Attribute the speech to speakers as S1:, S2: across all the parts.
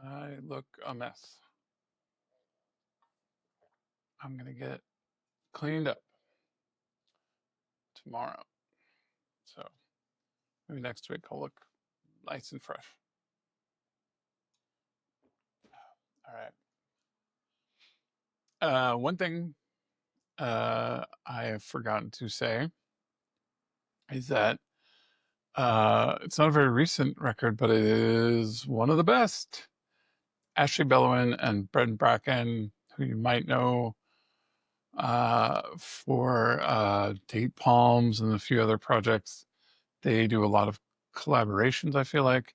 S1: I look a mess. I'm gonna get cleaned up tomorrow. So maybe next week I'll look nice and fresh. All right. One thing I have forgotten to say is that it's not a very recent record, but it is one of the best. Ashley Bellouin and Ben Bracken, who you might know for Date Palms and a few other projects. They do a lot of collaborations, I feel like.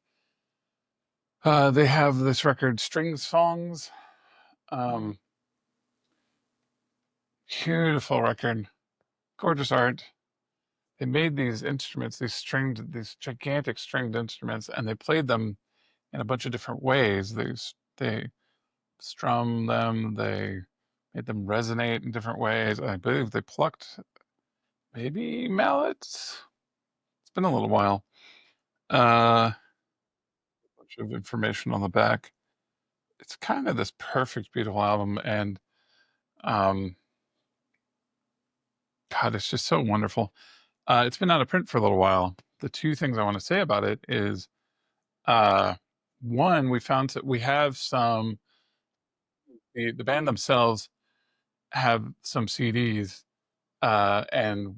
S1: They have this record, String Songs. Beautiful record, gorgeous art. They made these instruments, these gigantic stringed instruments, and they played them in a bunch of different ways. They strum them, they made them resonate in different ways. I believe they plucked maybe mallets. It's been a little while. A bunch of information on the back. It's kind of this perfect, beautiful album, and um, God, it's just so wonderful. It's been out of print for a little while. The two things I want to say about it is, uh, one, we have some. The band themselves have some CDs, and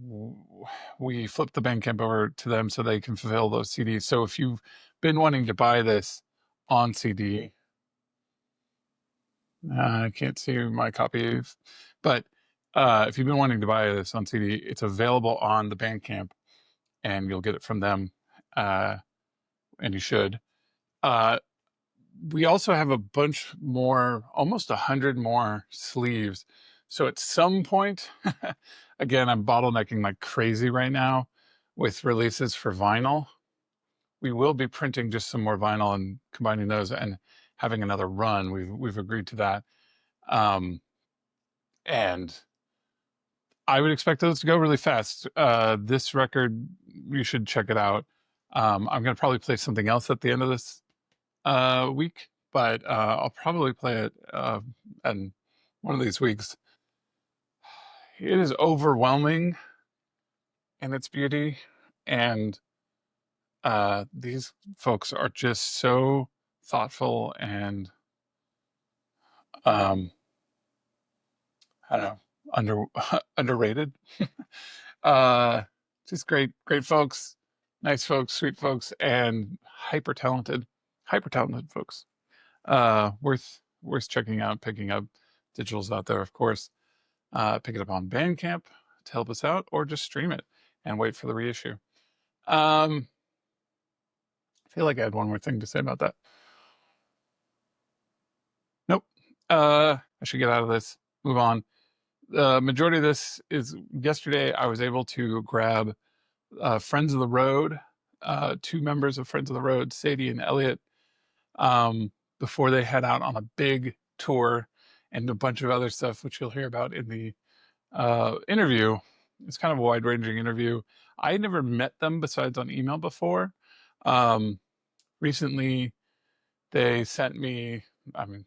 S1: we flipped the Bandcamp over to them so they can fulfill those CDs. So if you've been wanting to buy this on CD, I can't see my copy, but if you've been wanting to buy this on CD, it's available on the Bandcamp, and you'll get it from them, and you should. Uh, we also have a bunch more, almost 100 more sleeves. So at some point, again, I'm bottlenecking like crazy right now with releases for vinyl. We will be printing just some more vinyl and combining those and having another run. We've agreed to that. And I would expect those to go really fast. This record, you should check it out. I'm going to probably play something else at the end of this week, but I'll probably play it in one of these weeks. It is overwhelming in its beauty, and these folks are just so thoughtful and I don't know, underrated. uh, just great folks, nice folks, sweet folks, and hyper talented folks. Worth checking out, picking up. Digital's out there, of course. Pick it up on Bandcamp to help us out, or just stream it and wait for the reissue. I feel like I had one more thing to say about that. Nope. I should get out of this. Move on. The majority of this is yesterday. I was able to grab Friends of the Road, two members of Friends of the Road, Sadie and Elliot, before they head out on a big tour and a bunch of other stuff, which you'll hear about in the interview. It's kind of a wide-ranging interview. I never met them besides on email before. Recently, they sent me an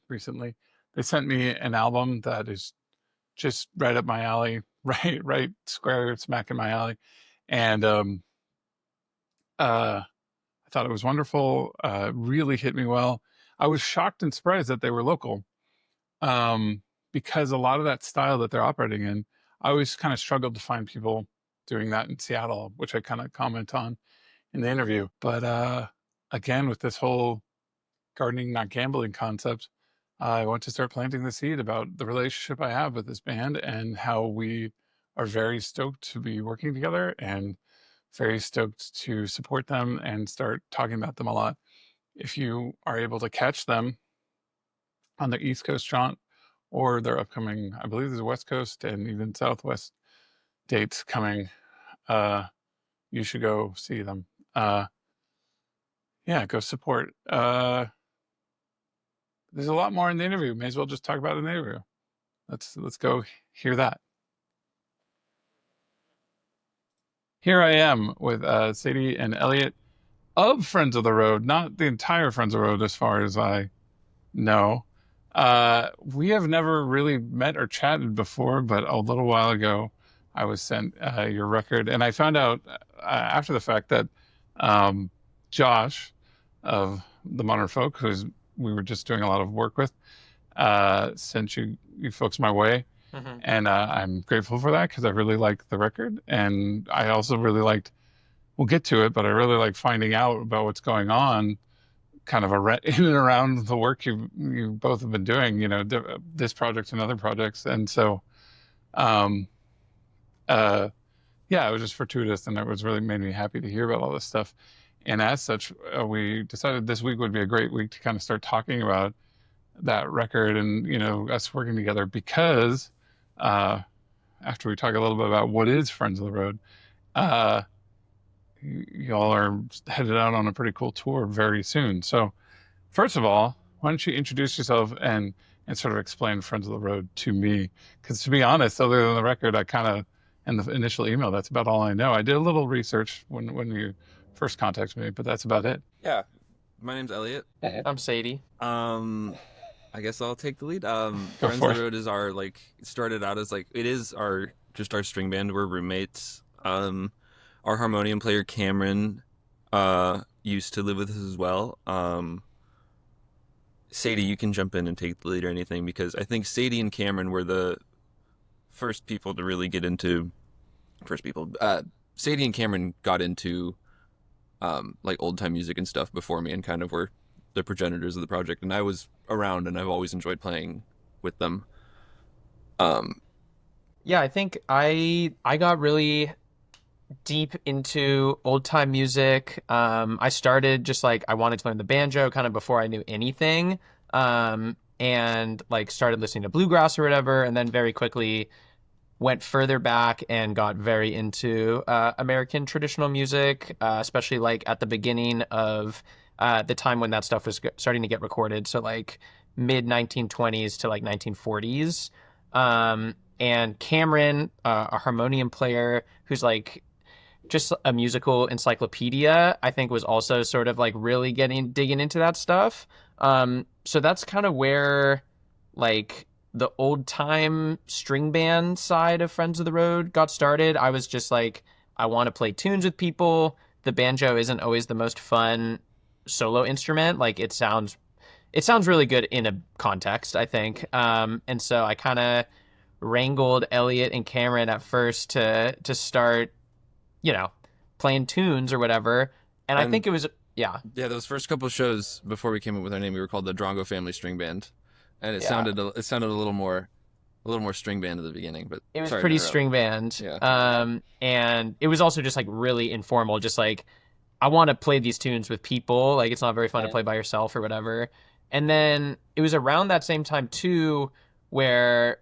S1: album that is just right up my alley, right square smack in my alley. And I thought it was wonderful. Really hit me well. I was shocked and surprised that they were local, because a lot of that style that they're operating in, I always kind of struggled to find people doing that in Seattle, which I kind of comment on in the interview. But again, with this whole gardening, not gambling concept, I want to start planting the seed about the relationship I have with this band and how we are very stoked to be working together and very stoked to support them and start talking about them a lot. If you are able to catch them on the East Coast jaunt or their upcoming, I believe there's a West Coast and even Southwest dates coming, you should go see them. Yeah, go support. There's a lot more in the interview. May as well just talk about it in the interview. Let's go hear that. Here I am with Sadie and Elliot. of Friends of the Road, not the entire Friends of the Road, as far as I know. We have never really met or chatted before, but a little while ago, I was sent your record, and I found out after the fact that um, Josh of the Modern Folk, who's we were just doing a lot of work with, sent you folks my way,
S2: Hmm.
S1: and I'm grateful for that because I really liked the record, and I also really liked. We'll get to it, but I really like finding out about what's going on kind of in and around the work you both have been doing, this project and other projects. And so, um, uh, yeah, it was just fortuitous, and it was really made me happy to hear about all this stuff. And as such, we decided this week would be a great week to kind of start talking about that record and us working together because uh, after we talk a little bit about what is Friends of the Road, uh, y'all are headed out on a pretty cool tour very soon. So first of all, why don't you introduce yourself and sort of explain Friends of the Road to me? Because to be honest, other than the record, I kind of in the initial email, that's about all I know. I did a little research when you first contacted me, but that's about it.
S3: Yeah, my name's Elliot.
S2: I'm Sadie.
S3: I guess I'll take the lead.
S1: Go
S3: Friends
S1: for
S3: of the
S1: it.
S3: Road is our it started out as it is our just our string band. We're roommates. Our harmonium player Cameron used to live with us as well. Sadie, you can jump in and take the lead or anything because I think Sadie and Cameron were the first people to really get into first people. Sadie and Cameron got into old time music and stuff before me and kind of were the progenitors of the project, and I was around and I've always enjoyed playing with them.
S2: Yeah, I think I got really deep into old time music. I started just like I wanted to learn the banjo kind of before I knew anything. And like started listening to bluegrass or whatever, and then very quickly went further back and got very into American traditional music, especially like at the beginning of the time when that stuff was starting to get recorded. So like mid 1920s to like 1940s. And Cameron, a harmonium player who's like just a musical encyclopedia, I think was also sort of like really digging into that stuff. So that's kind of where like the old time string band side of Friends of the Road got started. I was just like, I want to play tunes with people. The banjo isn't always the most fun solo instrument. Like it sounds really good in a context, I think. And so I kind of wrangled Elliot and Cameron at first to start, you know, playing tunes or whatever. And I
S3: And
S2: think it was, yeah,
S3: yeah, those first couple of shows before we came up with our name, we were called the Drongo Family String Band, and
S2: yeah,
S3: it sounded a little more string band at the beginning. But
S2: it was
S3: sorry to
S2: pretty
S3: interrupt.
S2: string band.
S3: Yeah.
S2: And it was also just like really informal, just like I want to play these tunes with people. Like it's not very fun to play by yourself or whatever. And then it was around that same time too, where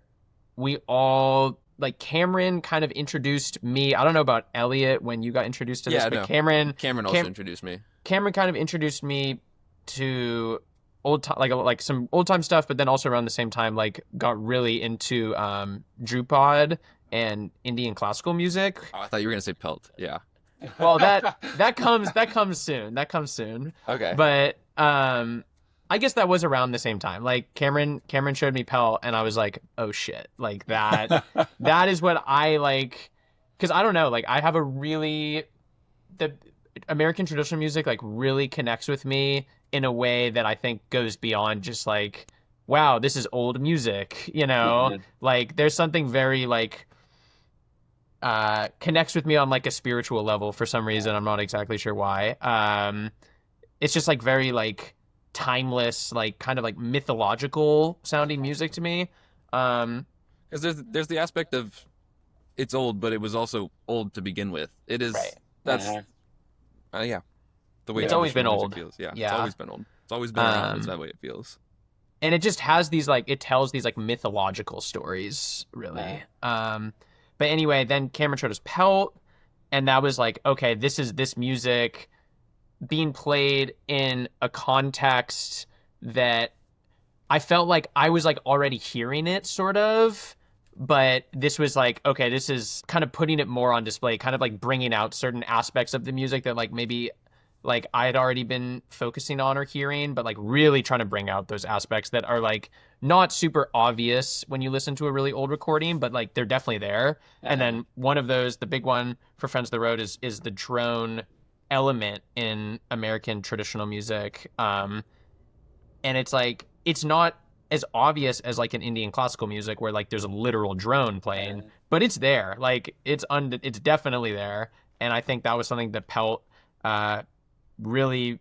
S2: we all like Cameron kind of introduced me. I don't know about Elliot when you got introduced to this,
S3: Yeah,
S2: but
S3: no. Cameron also
S2: Cam,
S3: introduced me.
S2: Cameron kind of introduced me to old time, like some old time stuff, but then also around the same time, like got really into Drupad and Indian classical music.
S3: Oh, I thought you were gonna say Pelt. Yeah.
S2: Well, that comes soon. That comes soon.
S3: Okay.
S2: But I guess that was around the same time. Like Cameron showed me Pell, and I was like, oh shit, like that is what I like. Because I don't know, like I have a really the American traditional music like really connects with me in a way that I think goes beyond just like, wow, this is old music, you know?
S1: Mhm.
S2: Like there's something very like connects with me on like a spiritual level for some reason. I'm not exactly sure why. It's just like very like timeless, like kind of like mythological sounding music to me. Um,
S3: Because there's the aspect of it's old, but it was also old to begin with. It is
S2: right.
S3: that's
S1: Mhm.
S3: yeah, the way
S2: It's always been
S3: traditional music
S2: old.
S3: feels. Yeah, it's
S2: Yeah.
S3: always been old. It's always been around. Is
S2: Um,
S3: that way it feels?
S2: and it just has these like it tells these like mythological stories, really. But anyway, then Cameron showed us Pelt, and that was like, okay, this is this music being played in a context that I felt like I was like already hearing it sort of, but this was like, okay, this is kind of putting it more on display, kind of like bringing out certain aspects of the music that like maybe like I had already been focusing on or hearing, but like really trying to bring out those aspects that are like not super obvious when you listen to a really old recording, but like they're definitely there. And then one of those, the big one for Friends of the Road, is the drone element in American traditional music. And it's like it's not as obvious as like an Indian classical music where like there's a literal drone playing, but it's there. Like it's definitely there. And I think that was something that Pelt really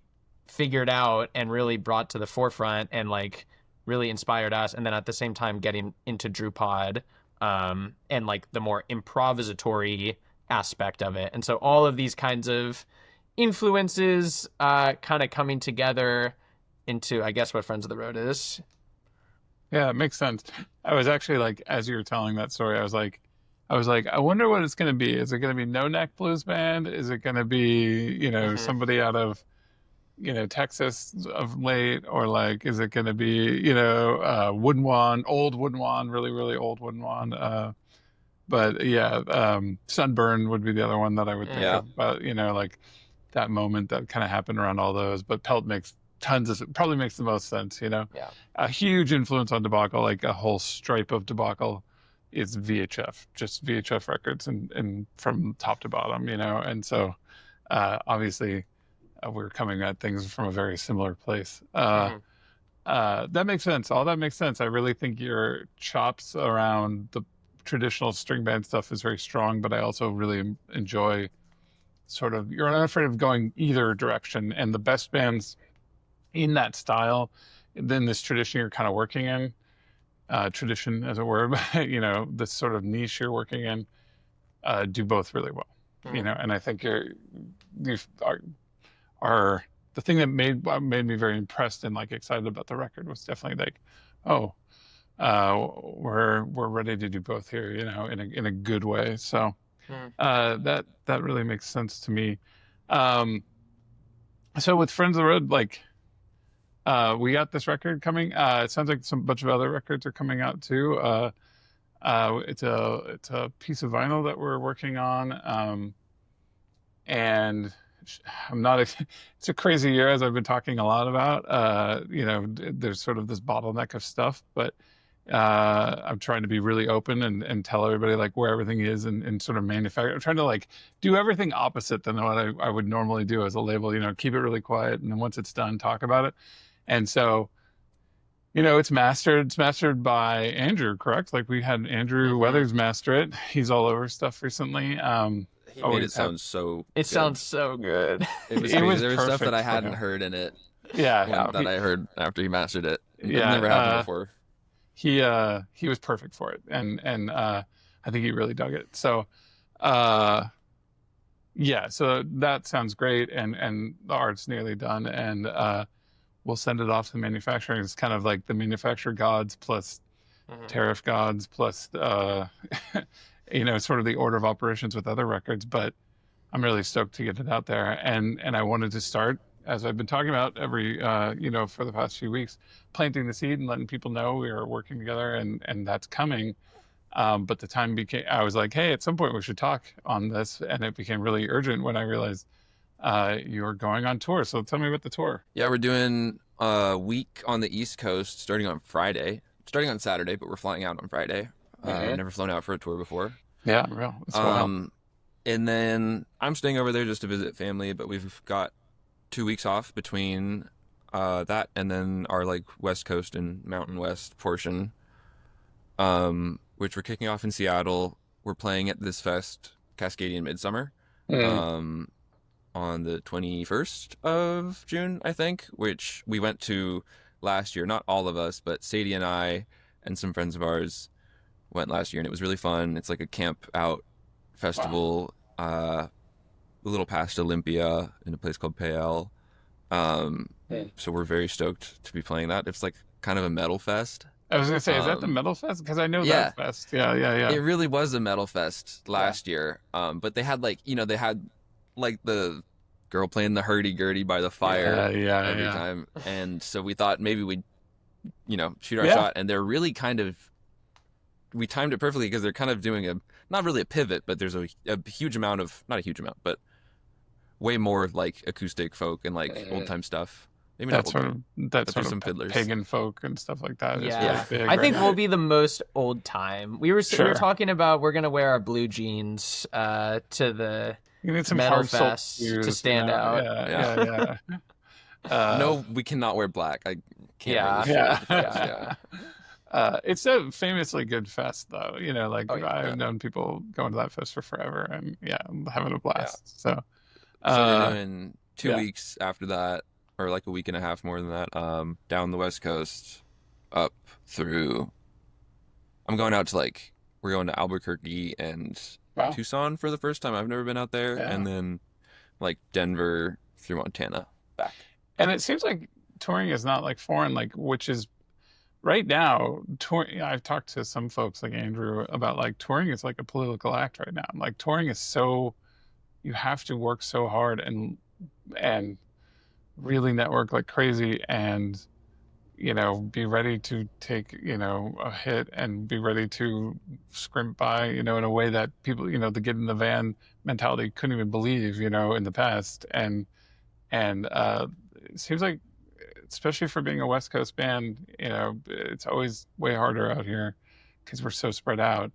S2: figured out and really brought to the forefront and like really inspired us. And then at the same time getting into Drupod and like the more improvisatory aspect of it. And so all of these kinds of influences kind of coming together into, I guess, what Friends of the Road is.
S1: Yeah, it makes sense. I was actually like, as you were telling that story, I was like, I wonder what it's going to be. Is it going to be No Neck Blues Band? Is it going to be, somebody out of, Texas of late? Or like, is it going to be, Woodinwan, old Woodinwan, really, really old Woodinwan? But yeah, Sunburn would be the other one that I would think of about, like that moment that kind of happened around all those. But Pelt makes probably makes the most sense,
S2: Yeah.
S1: A huge influence on Debacle, like a whole stripe of Debacle is VHF, just VHF records and from top to bottom, and so obviously we're coming at things from a very similar place. That makes sense. All that makes sense. I really think your chops around the traditional string band stuff is very strong, but I also really enjoy sort of, you're unafraid of going either direction, and the best bands in that style, then this tradition you're kind of working in, tradition as a word, this sort of niche you're working in, do both really well, and I think you are the thing that made me very impressed and like excited about the record was definitely like, oh, we're ready to do both here, in a good way. So that really makes sense to me. So with Friends of the Road, like, we got this record coming. It sounds like some bunch of other records are coming out too. It's a piece of vinyl that we're working on, and I'm not. It's a crazy year, as I've been talking a lot about. There's sort of this bottleneck of stuff, but I'm trying to be really open and tell everybody like where everything is and sort of manufacture. I'm trying to like do everything opposite than what I would normally do as a label. Keep it really quiet, and then once it's done, talk about it. And so, it's mastered. It's mastered by Andrew, correct? Like we had Andrew Weathers master it. He's all over stuff recently.
S3: He made it sound so
S2: It
S3: good.
S2: sounds so good.
S3: It was
S1: It
S3: crazy.
S1: was
S3: There was stuff that I
S1: perfect for
S3: hadn't
S1: him.
S3: heard in it.
S1: Yeah,
S3: that I heard after he mastered it. It
S1: Yeah,
S3: never happened before.
S1: he was perfect for it, and I think he really dug it. So, yeah, so that sounds great, and the art's nearly done, and we'll send it off to the manufacturer. It's kind of like the manufacturer gods plus tariff gods plus sort of the order of operations with other records. But I'm really stoked to get it out there, and I wanted to start, as I've been talking about every for the past few weeks, planting the seed and letting people know we are working together, and that's coming. But the time I was like, hey, at some point we should talk on this, and it became really urgent when I realized you're going on tour. So tell me about the tour.
S3: Yeah, we're doing a week on the East Coast starting on Saturday, but we're flying out on Friday. Never flown out for a tour before.
S1: Yeah, real. It's wild.
S3: And then I'm staying over there just to visit family, but we've got 2 weeks off between that and then our like West Coast and Mountain West portion, which we're kicking off in Seattle. We're playing at this fest, Cascadian Midsummer, on the 21st of June, I think, which we went to last year. Not all of us, but Sadie and I and some friends of ours went last year, and it was really fun. It's like a camp out festival, a little past Olympia in a place called Pale. So we're very stoked to be playing that. It's like kind of a metal fest.
S1: I was gonna say, is that the metal fest? Because I know that fest. Yeah.
S3: It really was a metal fest last year. But they had like the girl playing the hurdy-gurdy by the fire every time. And so we thought maybe we'd, shoot our shot. And they're really we timed it perfectly because they're kind of doing not really a pivot, but there's a huge amount of, not a huge amount, but way more like acoustic folk and like old time stuff. Maybe not
S1: That
S3: old
S1: sort
S3: time,
S1: of that
S3: but
S1: sort
S3: there's
S1: of
S3: some fiddlers.
S1: pagan folk and stuff like that is really
S2: Yeah,
S1: big
S2: I
S1: right
S2: think
S1: now.
S2: we'll be the most old time. We were
S1: Sure.
S2: talking about we're gonna wear our blue jeans to the
S1: You need some
S2: metal
S1: hard soul
S2: fest
S1: shoes,
S2: to stand out.
S1: Yeah.
S3: No, we cannot wear black. I can't
S2: Yeah.
S3: really share the fest.
S2: Yeah.
S1: It's a famously good fest, though. You know, like
S2: Oh, yeah.
S1: I've known people going to that fest for forever, and yeah, I'm having a blast. So,
S3: So we're doing 2
S1: yeah.
S3: weeks after that, or like a week and a half more than that, down the West Coast, up through. I'm going out to we're going to Albuquerque and
S1: Wow.
S3: Tucson for the first time. I've never been out there,
S1: Yeah.
S3: and then like Denver through Montana back.
S1: And it seems like touring is not like foreign, like which is right now. Touring. I've talked to some folks like Andrew about like touring is like a political act right now. Like touring is so you have to work so hard and really network like crazy and be ready to take a hit and be ready to scrimp by in a way that people the get in the van mentality couldn't even believe in the past and it seems like especially for being a West Coast band it's always way harder out here because we're so spread out.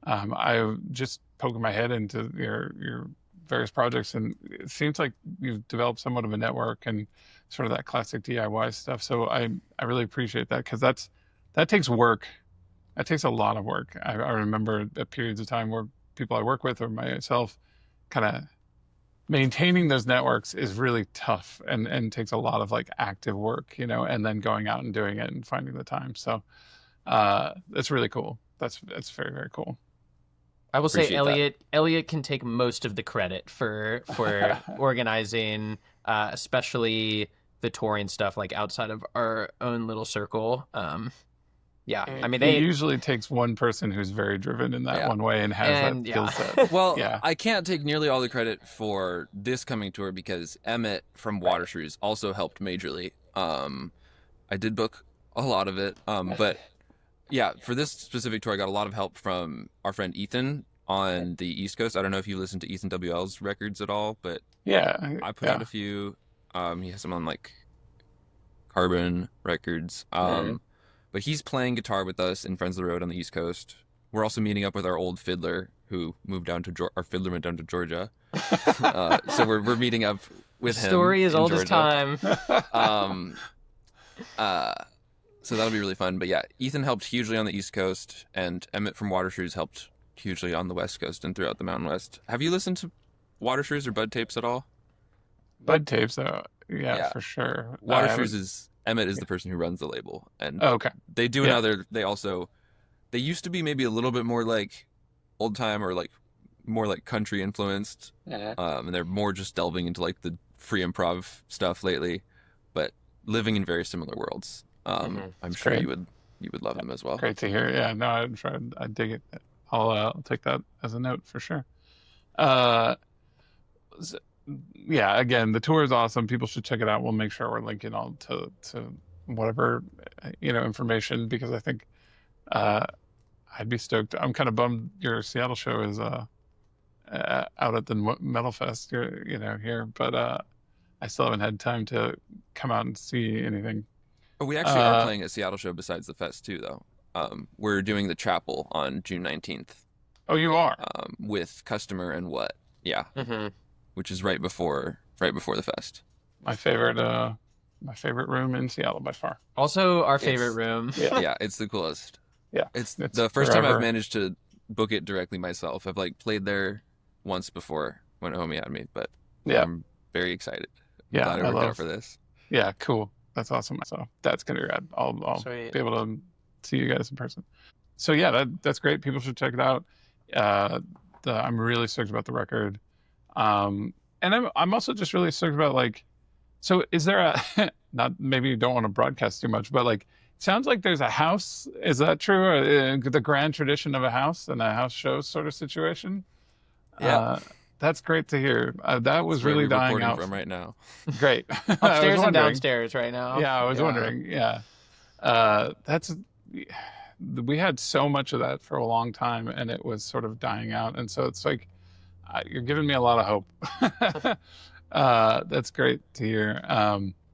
S1: I just poking my head into your various projects, and it seems like you've developed somewhat of a network and sort of that classic DIY stuff. So I really appreciate that because that takes work. That takes a lot of work. I remember at periods of time where people I work with or myself kind of maintaining those networks is really tough and takes a lot of like active work, and then going out and doing it and finding the time. So that's really cool. That's very, very cool.
S2: I will say
S3: Appreciate that.
S2: Elliot can take most of the credit for organizing, especially the touring stuff, like outside of our own little circle. Yeah, I mean,
S1: it usually takes one person who's very driven in that one way and has that skill set.
S3: Well,
S1: Yeah.
S3: I can't take nearly all the credit for this coming tour because Emmett from Water Shrews also helped majorly. I did book a lot of it, but yeah, for this specific tour, I got a lot of help from our friend Ethan on the East Coast. I don't know if you listened to Ethan WL's records at all, but
S1: yeah,
S3: I put out a few. He has some on like Carbon Records. But he's playing guitar with us in Friends of the Road on the East Coast. We're also meeting up with our old fiddler who moved down to our fiddler went down to Georgia. So we're meeting up with him.
S2: Story is
S3: in
S2: old as
S3: Georgia.
S2: time.
S3: So that'll be really fun. But yeah, Ethan helped hugely on the East Coast, and Emmett from Water Shrews helped hugely on the West Coast and throughout the Mountain West. Have you listened to Water Shrews or Bud Tapes at all?
S1: Bud Tapes, though, yeah, for sure.
S3: Water Shrews is Emmett is the person who runs the label, and
S1: okay,
S3: they do another. They used to be maybe a little bit more like old time or like more like country influenced, and they're more just delving into like the free improv stuff lately, but living in very similar worlds. I'm sure you would love them as well.
S1: Great to hear. Yeah, no, I dig it. I'll take that as a note for sure. Yeah, again, the tour is awesome. People should check it out. We'll make sure we're linking all to whatever information because I think I'd be stoked. I'm kind of bummed your Seattle show is out at the Metal Fest here, but I still haven't had time to come out and see anything.
S3: We actually are playing a Seattle show besides the fest too, though. We're doing the Chapel on June 19th.
S1: Oh, you are?
S3: With Customer and What? Yeah. Which is right before the fest.
S1: My favorite room in Seattle by far.
S2: Also, our favorite room.
S3: Yeah, it's the coolest.
S1: Yeah,
S3: it's the first time I've managed to book it directly myself. I've like played there once before when Homie had me, but I'm very excited. I'm glad I worked out for this.
S1: Yeah, cool. That's awesome. So that's gonna be rad. I'll be able to see you guys in person. So yeah, that's great. People should check it out. I'm really stoked about the record. And I'm also just really stoked about like, so is there a not maybe you don't want to broadcast too much, but like it sounds like there's a house. Is that true? Or, the grand tradition of a house and a house show sort of situation?
S3: Yeah.
S1: That's great to hear. That was really dying out
S3: from right now.
S1: Great.
S2: Upstairs and downstairs right now.
S1: Yeah, I was wondering. Yeah. We had so much of that for a long time and it was sort of dying out. And so it's like, you're giving me a lot of hope. That's great to hear.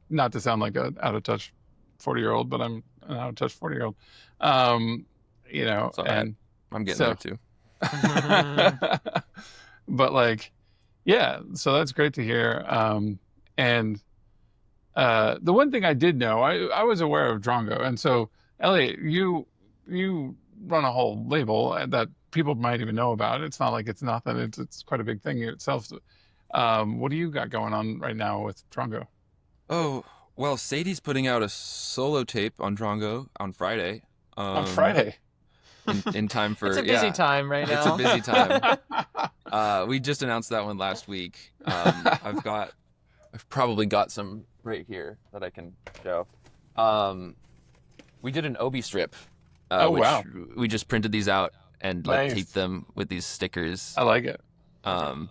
S1: Not to sound like an out of touch 40-year-old, but I'm an out of touch 40-year-old. Um,
S3: It's all right.
S1: and
S3: I'm getting
S1: so,
S3: there too.
S1: but like, yeah, so that's great to hear. And the one thing I did know, I was aware of Drongo, and so Elliot, you run a whole label that people might even know about. It's not like it's nothing. It's quite a big thing itself. What do you got going on right now with Drongo?
S3: Oh, well, Sadie's putting out a solo tape on Drongo on Friday.
S1: On Friday.
S3: In time for
S2: It's a busy time right
S3: It's a
S2: now.
S3: busy time. We just announced that one last week. I've probably got some right here that I can show. We did an Obi strip,
S1: Oh,
S3: which
S1: wow.
S3: we just printed these out and like
S1: Nice.
S3: taped them with these stickers.
S1: I like it.
S3: Um,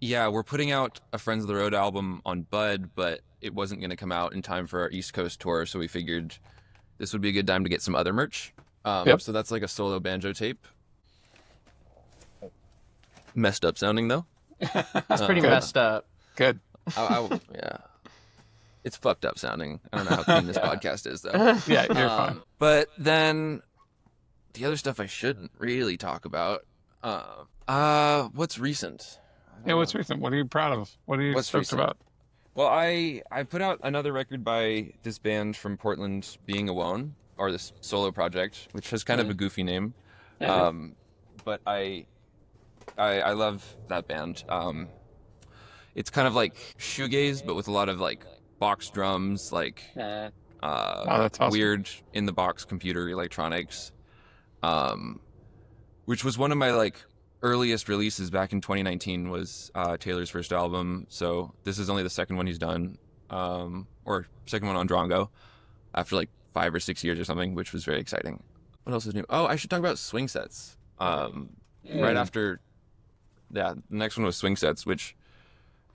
S3: yeah, we're putting out a Friends of the Road album on Bud, but it wasn't going to come out in time for our East Coast tour, so we figured this would be a good time to get some other merch.
S1: Yep.
S3: So that's like a solo banjo tape. Messed up sounding though.
S2: It's pretty
S1: Good.
S2: messed up.
S1: Good.
S3: Yeah. It's fucked up sounding. I don't know how clean this podcast is though.
S1: Yeah, you're fine.
S3: But then the other stuff I shouldn't really talk about. What's recent?
S1: Yeah, what's recent? What are you proud of? What are you
S3: What's
S1: stoked
S3: recent?
S1: about?
S3: Well, I put out another record by this band from Portland, Being Alone, or this solo project, which has kind of a goofy name. But I love that band. It's kind of like shoegaze, but with a lot of like box drums, like
S1: that's awesome.
S3: weird in the box computer electronics. Which was one of my like earliest releases back in 2019 was Taylor's first album. So this is only the second one he's done, or second one on Drongo, after like 5 or 6 years or something, which was very exciting. What else is new? Oh, I should talk about Swing Sets. Right after, the next one was Swing Sets, which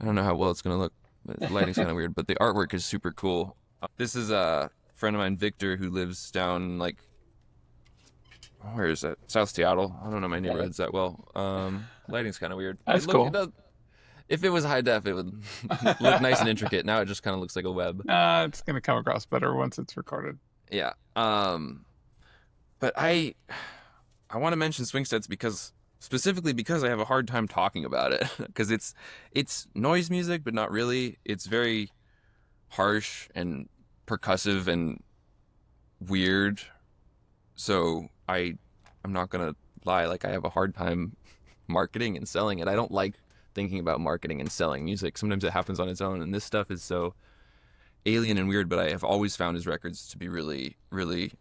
S3: I don't know how well it's gonna look. The lighting's kind of weird, but the artwork is super cool. This is a friend of mine, Victor, who lives down like, where is that? South Seattle. I don't know my neighborhoods that well. Lighting's kind of weird.
S1: That's cool.
S3: If it was high def, it would look nice and intricate. Now it just kind of looks like a web.
S1: It's gonna come across better once it's recorded.
S3: Yeah. But I want to mention Swing Sets specifically because I have a hard time talking about it because it's noise music, but not really. It's very harsh and percussive and weird. So I'm not gonna lie, like I have a hard time marketing and selling it. I don't like thinking about marketing and selling music. Sometimes it happens on its own, and this stuff is so alien and weird, but I have always found his records to be really, really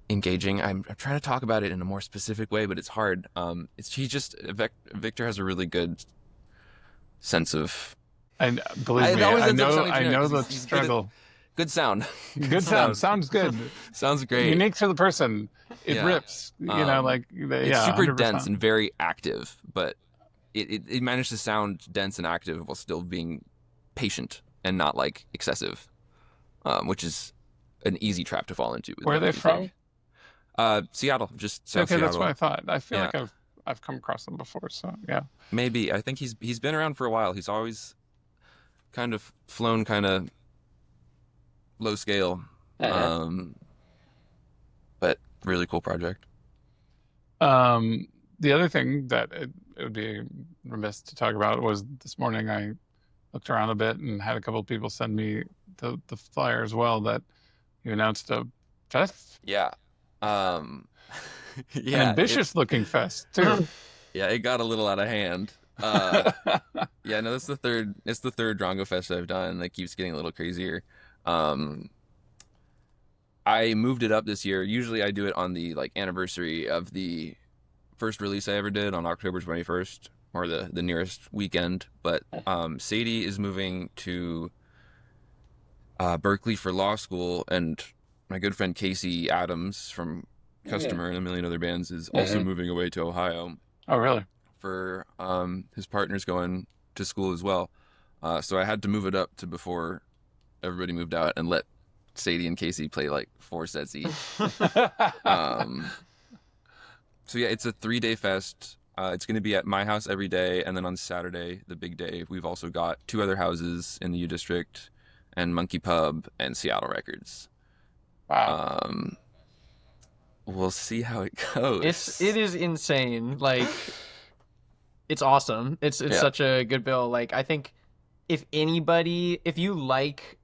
S3: engaging. I'm trying to talk about it in a more specific way, but it's hard. Victor has a really good sense of.
S1: And believe me, I know the struggle.
S3: Good sound.
S1: Good sound. Sounds good.
S3: Sounds great.
S1: Unique to the person. It
S3: Yeah.
S1: rips. It's
S3: super
S1: 100%.
S3: dense and very active, but it managed to sound dense and active while still being patient and not like excessive, which is an easy trap to fall into.
S1: Where are they from?
S3: Seattle, just South
S1: Okay,
S3: Seattle.
S1: that's what I thought. I feel
S3: Yeah.
S1: like I've come across them before, so yeah.
S3: Maybe. I think he's been around for a while. He's always kind of flown kind of low scale, but really cool project.
S1: The other thing that it would be remiss to talk about was this morning I looked around a bit and had a couple of people send me the flyer as well that you announced a fest.
S3: Yeah.
S1: An ambitious looking fest too.
S3: Yeah, it got a little out of hand. Yeah, no, it's the third Drongo Fest I've done. It keeps getting a little crazier. I moved it up this year. Usually I do it on the like anniversary of the first release I ever did on October 21st, or the nearest weekend. But Sadie is moving to Berkeley for law school, and my good friend Casey Adams from Customer and a million other bands is also moving away to Ohio.
S1: Oh, really?
S3: For his partner's going to school as well. So I had to move it up to before everybody moved out and let Sadie and Casey play like 4 sets each. So yeah, it's a 3-day fest It's going to be at my house every day, and then on Saturday, the big day, we've also got 2 other houses in the U District, and Monkey Pub and Seattle Records.
S1: Wow.
S3: We'll see how it goes.
S2: It is insane. Like, it's awesome. It's
S3: Yeah.
S2: such a good bill. Like, I think if you like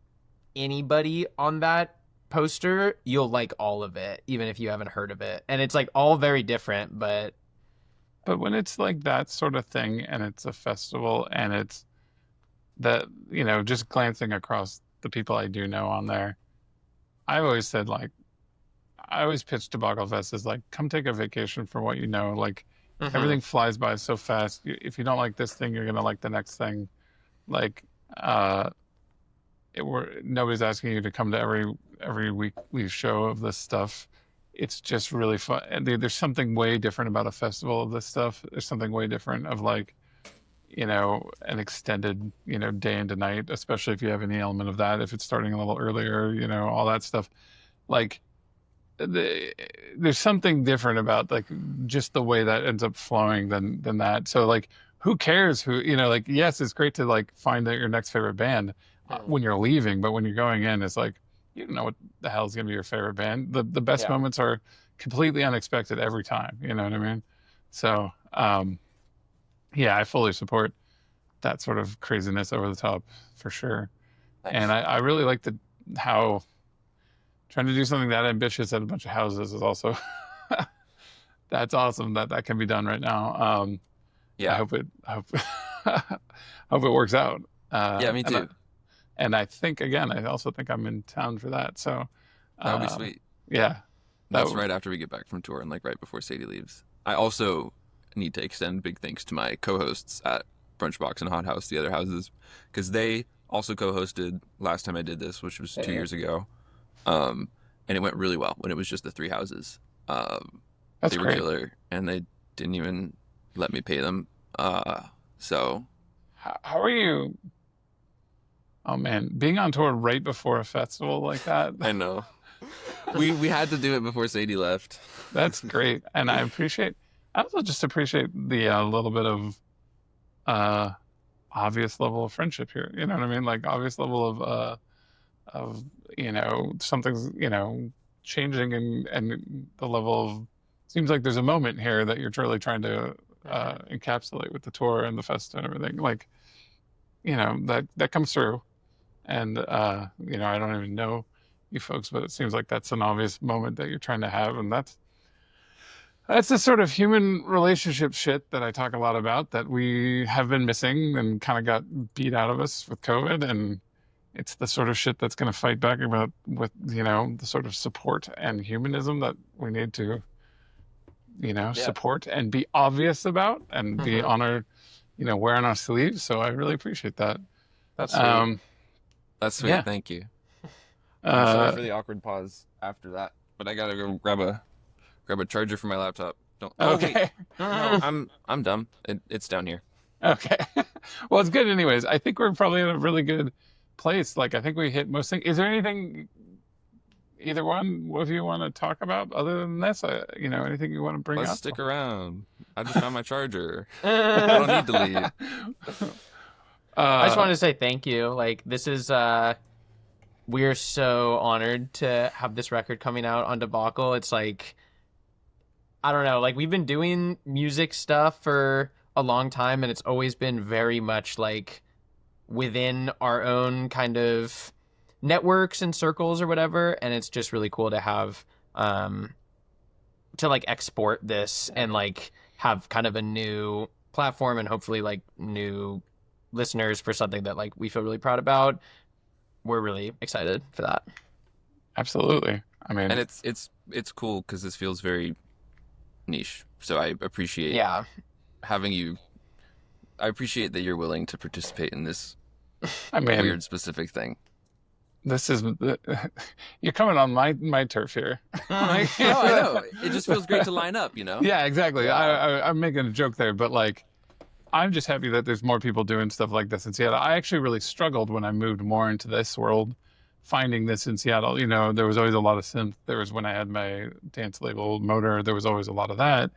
S2: anybody on that poster, you'll like all of it, even if you haven't heard of it. And it's like all very different, but
S1: When it's like that sort of thing and it's a festival and it's that, just glancing across the people I do know on there, I always said, like, I always pitched Debacle Fest as like, come take a vacation from what you know. Like, everything flies by so fast. If you don't like this thing, you're gonna like the next thing. Like, nobody's asking you to come to every weekly show of this stuff. It's just really fun. And there's something way different about a festival of this stuff. There's something way different of like, an extended, day into night, especially if you have any element of that, if it's starting a little earlier, all that stuff. Like, there's something different about like just the way that ends up flowing than that. So like, who cares who, like, yes, it's great to like find out your next favorite band when you're leaving, but when you're going in, it's like, you don't know what the hell is going to be your favorite band. The best moments are completely unexpected every time. You know what I mean? So, yeah, I fully support that sort of craziness over the top for sure.
S3: Nice.
S1: And I really like how trying to do something that ambitious at a bunch of houses is also, that's awesome that can be done right now.
S3: Yeah.
S1: I hope it works out.
S3: Yeah, me too.
S1: And I think, again, I also think I'm in town for that. So
S3: That would be sweet.
S1: Yeah.
S3: That's right after we get back from tour and like right before Sadie leaves. I also need to extend big thanks to my co-hosts at Brunchbox and Hot House, the other houses, because they also co-hosted last time I did this, which was 2 years ago. And it went really well when it was just the 3 houses.
S1: That's
S3: they were
S1: great.
S3: killer, and they didn't even let me pay them. So
S1: How are you? Oh man, being on tour right before a festival like that.
S3: I know. we had to do it before Sadie left.
S1: That's great. And I also just appreciate the little bit of obvious level of friendship here. You know what I mean? Like, obvious level of something's, changing, and the level of, seems like there's a moment here that you're really trying to encapsulate with the tour and the fest and everything. Like, that comes through. And I don't even know you folks, but it seems like that's an obvious moment that you're trying to have. And that's the sort of human relationship shit that I talk a lot about, that we have been missing and kind of got beat out of us with COVID. And it's the sort of shit that's going to fight back with the sort of support and humanism that we need to, support and be obvious about and be on our, wearing our sleeves. So I really appreciate that.
S2: that's sweet.
S3: That's sweet.
S1: Yeah.
S3: Thank you. I'm sorry for the awkward pause after that, but I gotta go grab a charger for my laptop. Don't. Oh,
S1: Okay.
S3: wait. No, I'm dumb. It's down here.
S1: Okay. Well, it's good anyways. I think we're probably in a really good place. Like, I think we hit most things. Is there anything either one of you want to talk about other than this? Anything you want to bring
S3: Let's
S1: up?
S3: stick around. I just found my charger. I don't need to leave.
S2: I just wanted to say thank you. Like, this is we're so honored to have this record coming out on Debacle. It's like, I don't know, like, we've been doing music stuff for a long time, and it's always been very much like within our own kind of networks and circles or whatever, and it's just really cool to have to like export this and like have kind of a new platform and hopefully like new listeners for something that like we feel really proud about. We're really excited for that.
S1: Absolutely. I mean,
S3: And it's cool because this feels very niche. So I appreciate having you. I appreciate that you're willing to participate in this weird specific thing.
S1: This is you're coming on my turf here.
S3: No, I know. It just feels great to line up,
S1: Yeah, exactly. I'm making a joke there, but like, I'm just happy that there's more people doing stuff like this in Seattle. I actually really struggled when I moved more into this world, finding this in Seattle. There was always a lot of synth. There was when I had my dance label Motor, there was always a lot of that.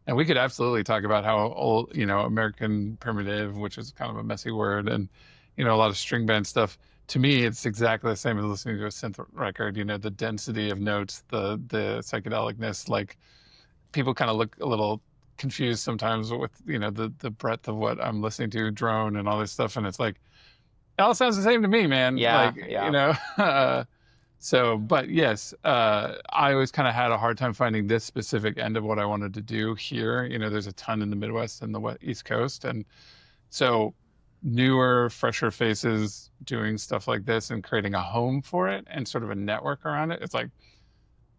S1: And we could absolutely talk about how old, American primitive, which is kind of a messy word, and, a lot of string band stuff. To me, it's exactly the same as listening to a synth record, the density of notes, the psychedelicness. Like people kind of look a little confused sometimes with, the breadth of what I'm listening to, drone and all this stuff. And it's like, it all sounds the same to me, man.
S2: Yeah,
S1: Like,
S2: yeah.
S1: So, but yes, I always kind of had a hard time finding this specific end of what I wanted to do here. There's a ton in the Midwest and the East Coast. And so newer, fresher faces doing stuff like this and creating a home for it and sort of a network around it. It's like,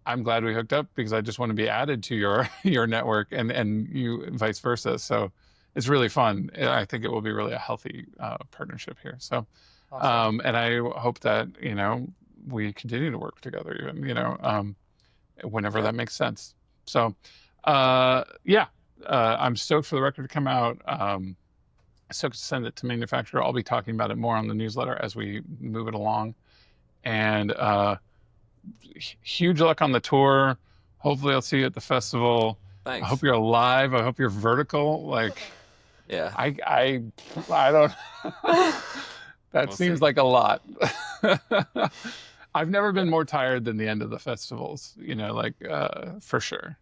S1: I'm glad we hooked up because I just want to be added to your your network and you vice versa. So it's really fun. I think it will be really a healthy partnership here. So,
S2: Awesome.
S1: and I hope that, we continue to work together even, whenever
S3: Yeah.
S1: that makes sense. So, yeah, I'm stoked for the record to come out. Stoked to send it to manufacturer. I'll be talking about it more on the newsletter as we move it along. And huge luck on the tour. Hopefully, I'll see you at the festival. I hope
S3: Thanks.
S1: you're alive. I hope you're vertical. Like,
S3: Yeah.
S1: I don't. That
S3: We'll
S1: seems
S3: see.
S1: like a lot. I've never been more tired than the end of the festivals. Like for sure.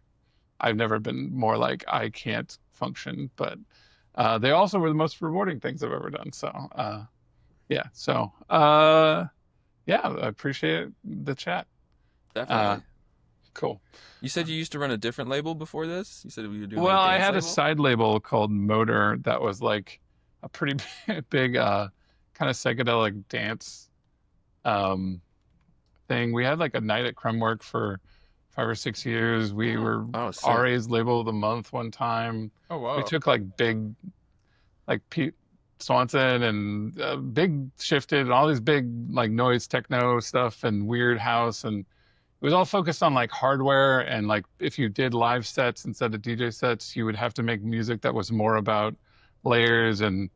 S1: I've never been more like I can't function. But they also were the most rewarding things I've ever done. So yeah. So yeah, I appreciate the chat.
S3: Definitely.
S1: Cool.
S3: You said you used to run a different label before this? You said you were doing like
S1: Well,
S3: a
S1: I
S3: dance
S1: had a
S3: label?
S1: side label called Motor that was like a pretty big kind of psychedelic dance um thing. We had like a night at Crumwork for 5 or 6 years. We were
S3: Oh, sick.
S1: RA's label of the month one time.
S2: Oh,
S1: We
S2: whoa.
S1: took like big, like Pete Swanson and Big Shifted and all these big like noise techno stuff and weird house, and it was all focused on like hardware. And like if you did live sets instead of DJ sets, you would have to make music that was more about layers and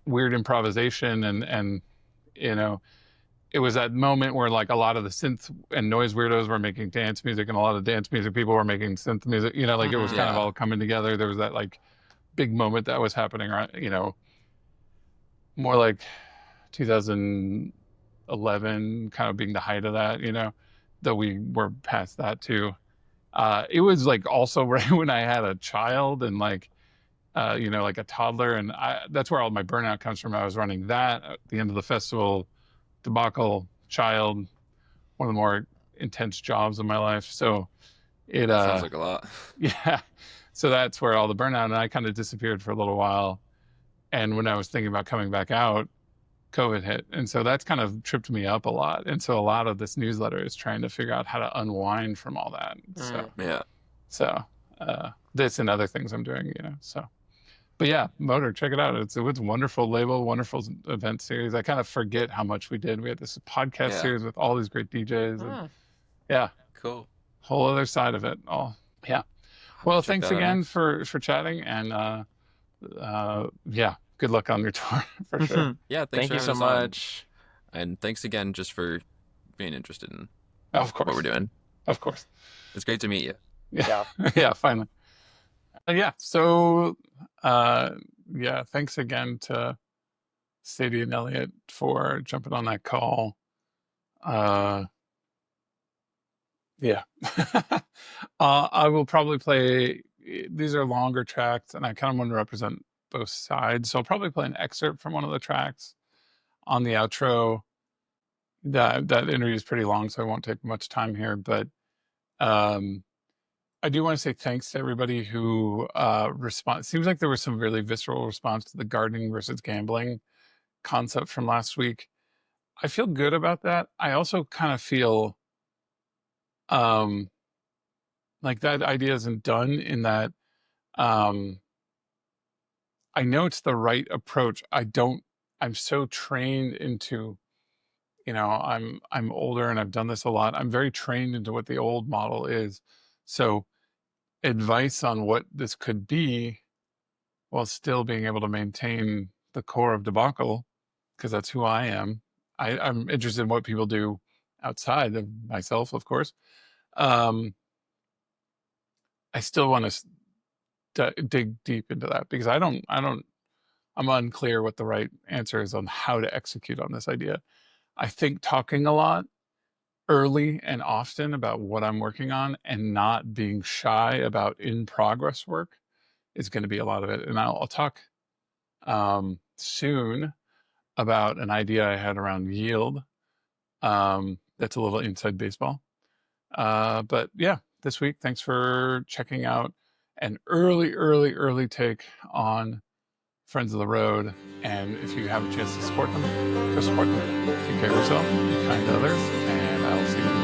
S1: weird improvisation. And you know it was that moment where like a lot of the synth and noise weirdos were making dance music and a lot of dance music people were making synth music. Like it was kind of
S3: Yeah.
S1: all coming together. There was that like big moment that was happening, right? More like 2011 kind of being the height of that, though we were past that too. It was like also right when I had a child and like, like a toddler. And that's where all my burnout comes from. I was running that at the end of the festival, Debacle, child, one of the more intense jobs of my life. So it,
S3: Sounds like a lot.
S1: yeah. So that's where all the burnout, and I kind of disappeared for a little while. And when I was thinking about coming back out, COVID hit. And so that's kind of tripped me up a lot. And so a lot of this newsletter is trying to figure out how to unwind from all that. So,
S3: Yeah.
S1: so this and other things I'm doing, so. But yeah, Motor, check it out. It's a wonderful label, wonderful event series. I kind of forget how much we did. We had this podcast
S3: Yeah.
S1: series with all these great DJs, and yeah,
S3: Cool.
S1: whole other side of it all. Yeah.
S3: I'll
S1: Well,
S3: check
S1: thanks
S3: that out
S1: again
S3: next.
S1: for chatting, and yeah, good luck on your tour for sure.
S3: Yeah, thanks
S2: Thank
S3: for
S2: you
S3: having
S2: so
S3: us on.
S2: much.
S3: And thanks again just for being interested in
S1: Of
S3: what we're
S1: course,
S3: doing.
S1: of course.
S3: It's great to meet you.
S1: Yeah,
S2: Yeah.
S1: yeah, finally. Yeah. So, uh, yeah, thanks again to Sadie and Elliot for jumping on that call. Yeah. I will probably play. These are longer tracks, and I kind of want to represent both sides. So I'll probably play an excerpt from one of the tracks on the outro. That interview is pretty long, so I won't take much time here. But um, I do want to say thanks to everybody who respond. Seems like there was some really visceral response to the gardening versus gambling concept from last week. I feel good about that. I also kind of feel um, like that idea isn't done in that um, I know it's the right approach. I'm so trained into, I'm older and I've done this a lot. I'm very trained into what the old model is. So advice on what this could be while still being able to maintain the core of Debacle, because that's who I am. I'm interested in what people do outside of myself, of course. Um, I still want to dig deep into that, because I'm unclear what the right answer is on how to execute on this idea. I think talking a lot early and often about what I'm working on and not being shy about in progress work is going to be a lot of it. And I'll talk soon about an idea I had around yield. That's a little inside baseball. But yeah, this week, thanks for checking out an early take on Friends of the Road. And if you have a chance to support them, go support them. Take care of yourself, be kind to others, and I will see you